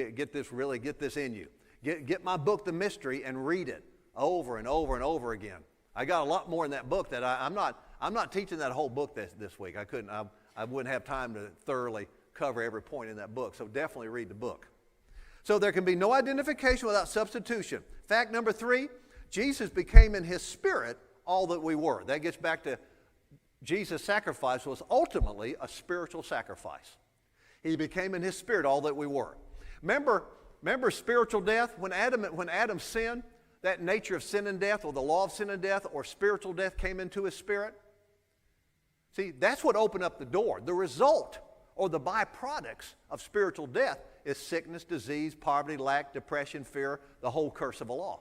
Get this in you. Get my book, The Mystery, and read it over and over and over again. I got a lot more in that book that I'm not teaching that whole book this week. I wouldn't have time to thoroughly cover every point in that book. So definitely read the book. So there can be no identification without substitution. Fact number 3, Jesus became in his spirit all that we were. That gets back to Jesus' sacrifice was ultimately a spiritual sacrifice. He became in his spirit all that we were. Remember spiritual death? When Adam sinned, that nature of sin and death, or the law of sin and death, or spiritual death came into his spirit. See, that's what opened up the door. The result, or the byproducts of spiritual death, is sickness, disease, poverty, lack, depression, fear, the whole curse of the law.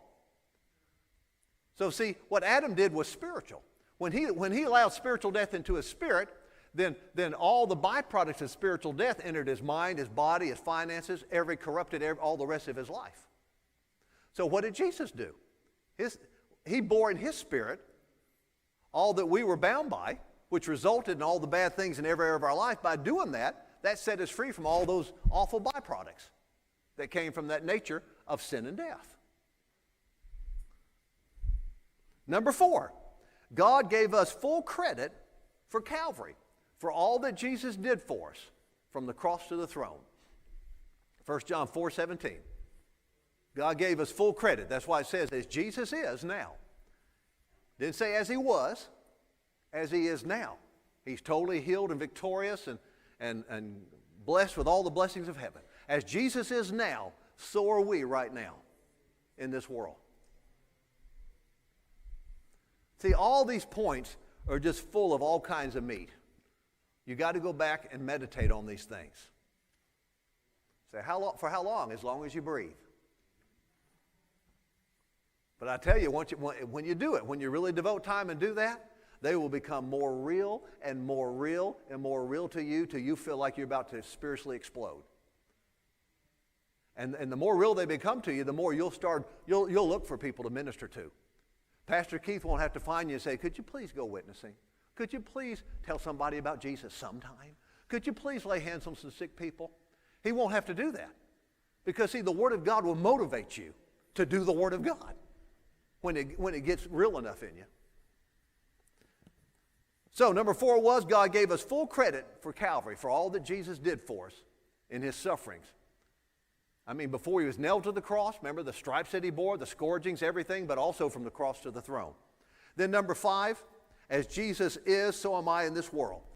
So see, what Adam did was spiritual. When he allowed spiritual death into his spirit, then all the byproducts of spiritual death entered his mind, his body, his finances, all the rest of his life. So what did Jesus do? He bore in his spirit all that we were bound by, which resulted in all the bad things in every area of our life. By doing that set us free from all those awful byproducts that came from that nature of sin and death. Number 4, God gave us full credit for Calvary, for all that Jesus did for us, from the cross to the throne. 1 John 4:17. God gave us full credit. That's why it says, as Jesus is now. Didn't say as he was, as he is now. He's totally healed and victorious and blessed with all the blessings of heaven. As Jesus is now, so are we right now in this world. See, all these points are just full of all kinds of meat. You got to go back and meditate on these things. Say, for how long? As long as you breathe. But I tell you, when you do it, when you really devote time and do that, they will become more real and more real and more real to you till you feel like you're about to spiritually explode. And the more real they become to you, the more you'll look for people to minister to. Pastor Keith won't have to find you and say, could you please go witnessing? Could you please tell somebody about Jesus sometime? Could you please lay hands on some sick people? He won't have to do that. Because, see, the Word of God will motivate you to do the Word of God when it gets real enough in you. So, number 4 was God gave us full credit for Calvary, for all that Jesus did for us in his sufferings. I mean, before he was nailed to the cross, remember the stripes that he bore, the scourgings, everything, but also from the cross to the throne. Then number 5, as Jesus is, so am I in this world.